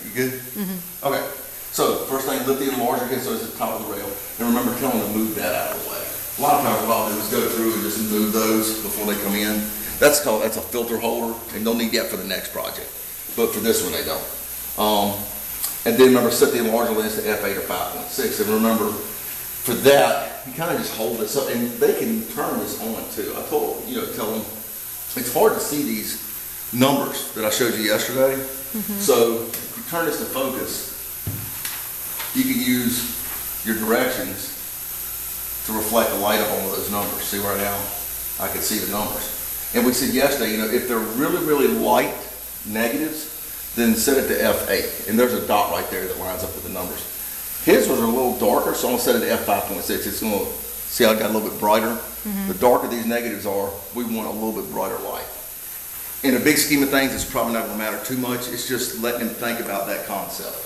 You good? Mm-hmm. Okay. So first thing, lift the enlarger again so it's at the top of the rail. And remember, tell them to move that out of the way. A lot of times what I'll do is go through and just move those before they come in. That's a filter holder, and they'll need that for the next project. But for this one, they don't. And then remember, set the enlarger lens to F8 or 5.6. And remember, for that, you kind of just hold this up, and they can turn this on too. I tell them, it's hard to see these numbers that I showed you yesterday. So if you turn this to focus, you can use your directions to reflect the light up on those numbers. See right now, I can see the numbers. And we said yesterday, if they're really, really light negatives, then set it to F8. And there's a dot right there that lines up with the numbers. His was a little darker, so I'm gonna set it to F5.6. It's gonna, see how it got a little bit brighter? The darker these negatives are, we want a little bit brighter light. In a big scheme of things, it's probably not gonna matter too much. It's just letting them think about that concept.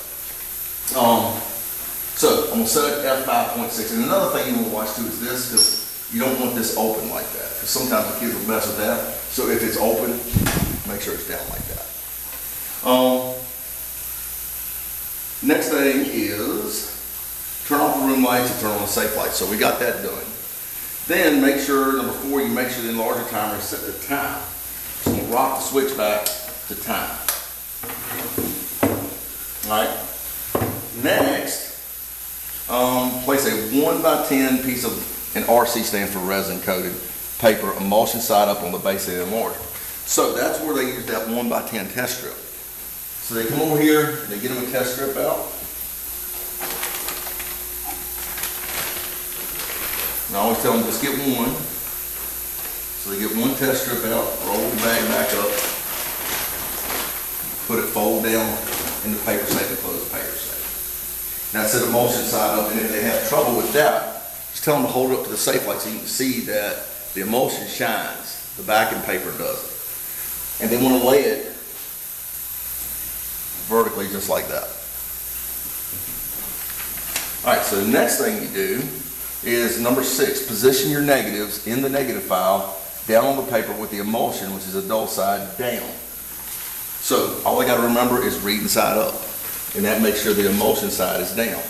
So I'm gonna set it at F5.6. And another thing you wanna watch too is this, because you don't want this open like that. Because sometimes the kids will mess with that. So if it's open, make sure it's down like that. Next thing is turn off the room lights and turn on the safe lights. So we got that done. Then make sure, number 4, you make sure the enlarger timer is set to time. So we'll rock the switch back to time. All right. Next, place a 1x10 piece of, an RC stands for resin coated paper, emulsion side up on the base of the enlarger. So that's where they use that 1x10 test strip. So they come over here, and they get them a test strip out. And I always tell them just get one. So they get one test strip out, roll the bag back up, put it fold down in the paper safe and close the paper safe. Now set emulsion side up, and if they have trouble with that, just tell them to hold it up to the safe light so you can see that the emulsion shines, the backing paper doesn't. And they want to lay it vertically just like that. All right, so the next thing you do is number 6, position your negatives in the negative file down on the paper with the emulsion, which is a dull side, down. So all I got to remember is reading side up, and that makes sure the emulsion side is down.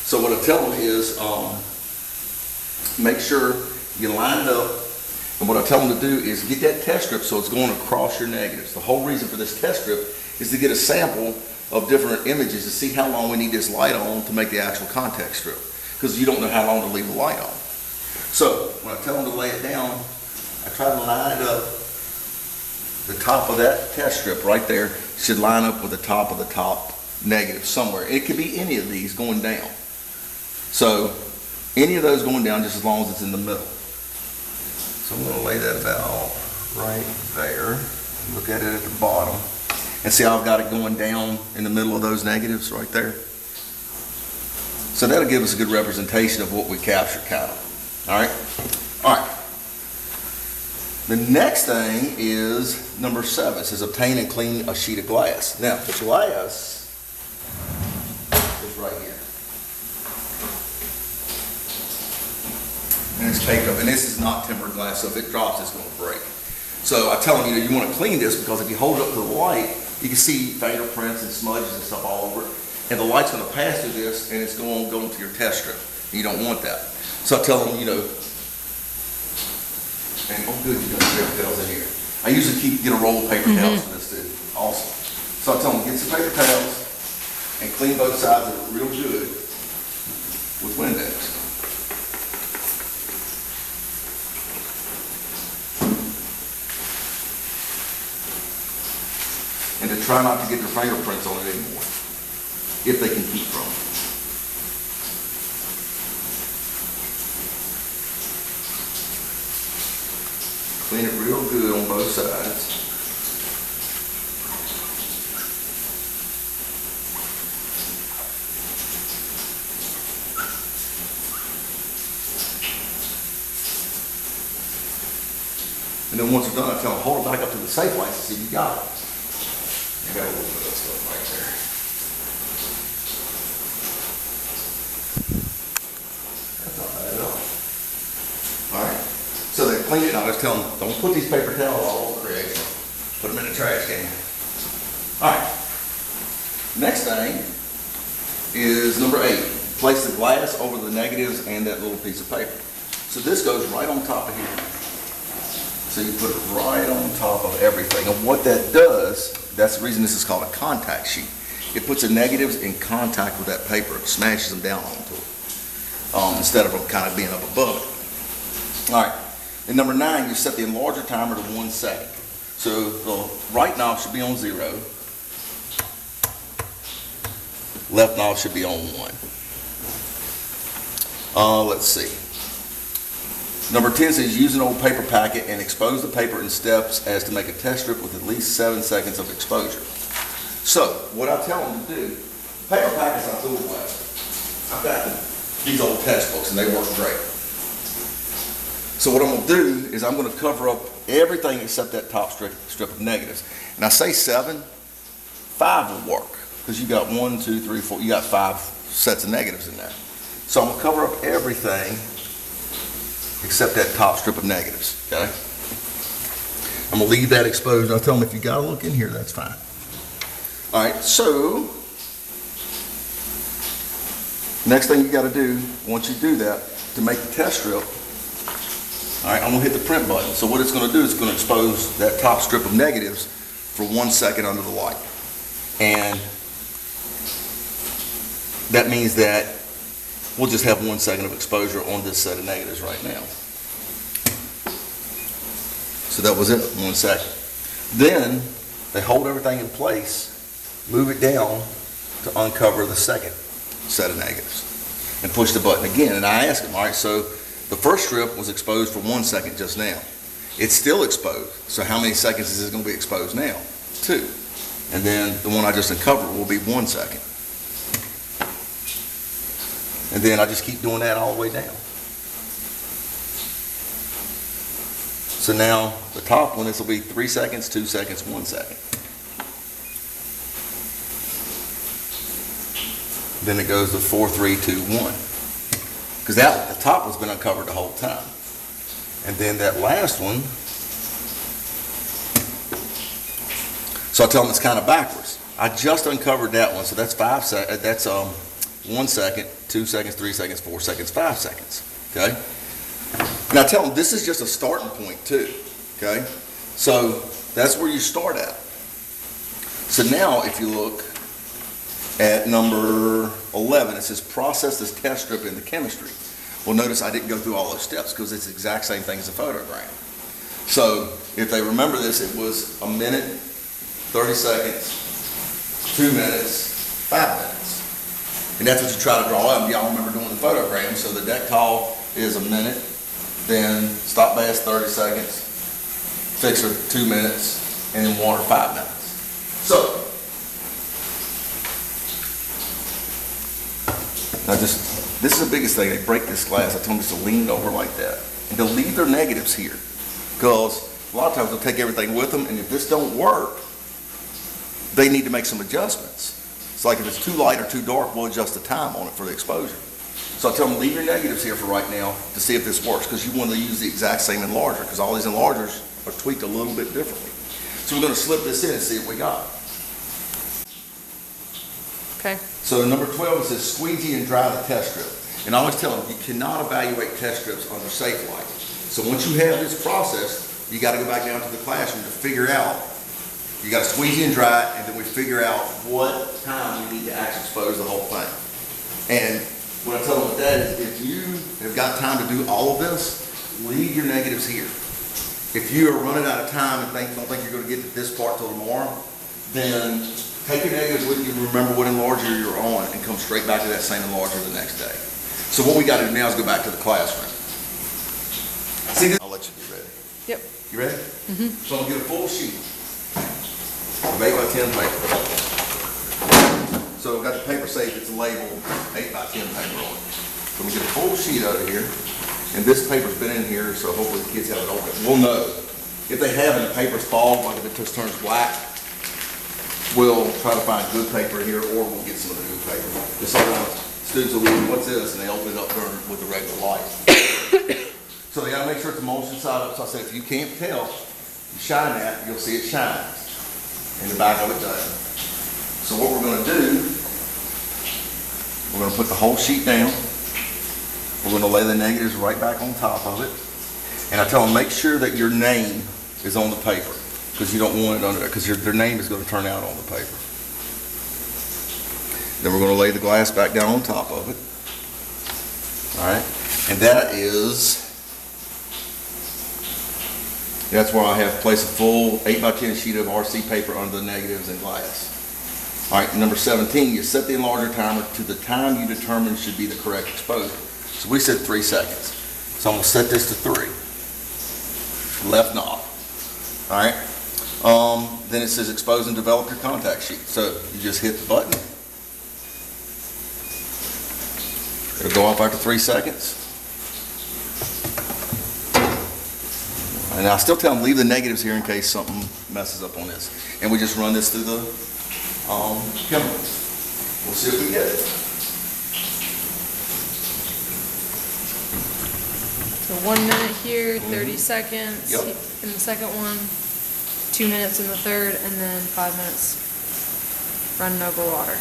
So what I tell them is make sure you line it up, and what I tell them to do is get that test strip so it's going across your negatives. The whole reason for this test strip is to get a sample of different images to see how long we need this light on to make the actual contact strip, because you don't know how long to leave the light on. So when I tell them to lay it down, I try to line it up. The top of that test strip right there should line up with the top of the top negative somewhere. It could be any of these going down. So any of those going down, just as long as it's in the middle. So I'm going to lay that about right there. Look at it at the bottom. And see how I've got it going down in the middle of those negatives right there? So that'll give us a good representation of what we captured, kind of. All right? All right. The next thing is number 7. It says obtain and clean a sheet of glass. Now, the glass is right here. And it's taped up. And this is not tempered glass, so if it drops, it's going to break. So I tell them, you want to clean this because if you hold it up to the light, you can see fingerprints and smudges and stuff all over it. And the light's going to pass through this, and it's going to go into your test strip. And you don't want that. So I tell them, and oh good, you got paper towels in here. I usually get a roll of paper towels for this too, also. So I tell them, get some paper towels and clean both sides of it real good with Windex. And to try not to get their fingerprints on it anymore, if they can keep from it. Clean it real good on both sides. And then once it's done, I tell them, hold it back up to the safe light to see if you got it. I got a little bit of stuff right there. That's not bad at all. All right. So they clean it, and I just tell them, don't put these paper towels all over creation. Put them in the trash can. All right. Next thing is number 8. Place the glass over the negatives and that little piece of paper. So this goes right on top of here. So you put it right on top of everything. And what that does, that's the reason this is called a contact sheet. It puts the negatives in contact with that paper. It smashes them down onto it. Instead of them kind of being up above it. All right. And number 9, you set the enlarger timer to 1 second. So the right knob should be on 0. Left knob should be on 1. Let's see. Number 10 says use an old paper packet and expose the paper in steps as to make a test strip with at least 7 seconds of exposure. So what I tell them to do, paper packets I threw away. I've got these old textbooks and they work great. So what I'm going to do is I'm going to cover up everything except that top strip of negatives. And I say 7, 5 will work because you got 1, 2, 3, 4, you got 5 sets of negatives in there. So I'm going to cover up everything except that top strip of negatives, okay? I'm going to leave that exposed. I'll tell them if you got to look in here, that's fine. All right, so next thing you got to do, once you do that, to make the test strip, all right, I'm going to hit the print button. So what it's going to do is it's going to expose that top strip of negatives for 1 second under the light. And that means that we'll just have 1 second of exposure on this set of negatives right now. So that was it, 1 second. Then they hold everything in place, move it down to uncover the second set of negatives and push the button again. And I ask them, all right, so the first strip was exposed for 1 second just now. It's still exposed. So how many seconds is it going to be exposed now? 2. And then the one I just uncovered will be 1 second. And then I just keep doing that all the way down. So now the top one, this will be 3 seconds, 2 seconds, 1 second. Then it goes to 4, 3, 2, 1. Because the top one's been uncovered the whole time. And then that last one, so I tell them it's kind of backwards. I just uncovered that one, so that's 5 seconds. That's 1 second, 2 seconds, 3 seconds, 4 seconds, 5 seconds. Okay. And I tell them this is just a starting point too. Okay. So that's where you start at. So now, if you look at number 11, it says process this test strip into chemistry. Well, notice I didn't go through all those steps because it's the exact same thing as a photogram. So if they remember this, it was a minute, 30 seconds, 2 minutes, 5 minutes. And that's what you try to draw up. Y'all remember doing the photogram. So the deck call is a minute, then stop bass 30 seconds, fixer 2 minutes, and then water 5 minutes. So now this is the biggest thing. They break this glass. I told them just to lean it over like that. And to leave their negatives here. Because a lot of times they'll take everything with them, and if this don't work, they need to make some adjustments. It's like if it's too light or too dark, we'll adjust the time on it for the exposure. So I tell them leave your negatives here for right now to see if this works, because you want to use the exact same enlarger, because all these enlargers are tweaked a little bit differently. So we're going to slip this in and see what we got. Okay. So number 12, it says squeegee and dry the test strip. And I always tell them you cannot evaluate test strips under safe light. So once you have this process, you got to go back down to the classroom to figure out. You got to squeegee and dry it, and then we figure out what time we need to actually expose the whole thing. And what I tell them with that is if you have got time to do all of this, leave your negatives here. If you are running out of time and don't think you're going to get to this part till tomorrow, then take your negatives with you and remember what enlarger you're on and come straight back to that same enlarger the next day. So what we got to do now is go back to the classroom. See this? I'll let you be ready. Yep. You ready? Mm-hmm. So I'm going to get a full sheet of 8 by 10 paper. So I've got the paper safe, it's labeled 8 by 10 paper on it. So I'm going to get a full sheet out of here. And this paper's been in here, so hopefully the kids have it open. We'll know. If they haven't, the paper's fogged, like if it just turns black, we'll try to find good paper in here, or we'll get some of the new paper. Because sometimes students will read, what's this? And they open it up with the regular light. So they got to make sure it's emulsion side up. So I said, if you can't tell, you shine that, you'll see it shines. And the back of it does. So what we're gonna do, we're gonna put the whole sheet down. We're gonna lay the negatives right back on top of it. And I tell them, make sure that your name is on the paper, because you don't want it under there, because their name is gonna turn out on the paper. Then we're gonna lay the glass back down on top of it. All right, and that's where I have placed a full 8x10 sheet of RC paper under the negatives and glass. All right, number 17, you set the enlarger timer to the time you determine should be the correct exposure. So we said 3 seconds. So I'm gonna set this to 3. Left knob. All right. Then it says expose and develop your contact sheet. So you just hit the button. It'll go off after 3 seconds. And I still tell them, leave the negatives here in case something messes up on this. And we just run this through the chemicals. We'll see if we get it. So 1 minute here, 30 seconds Yep. in the second one, 2 minutes in the third, and then 5 minutes running over water.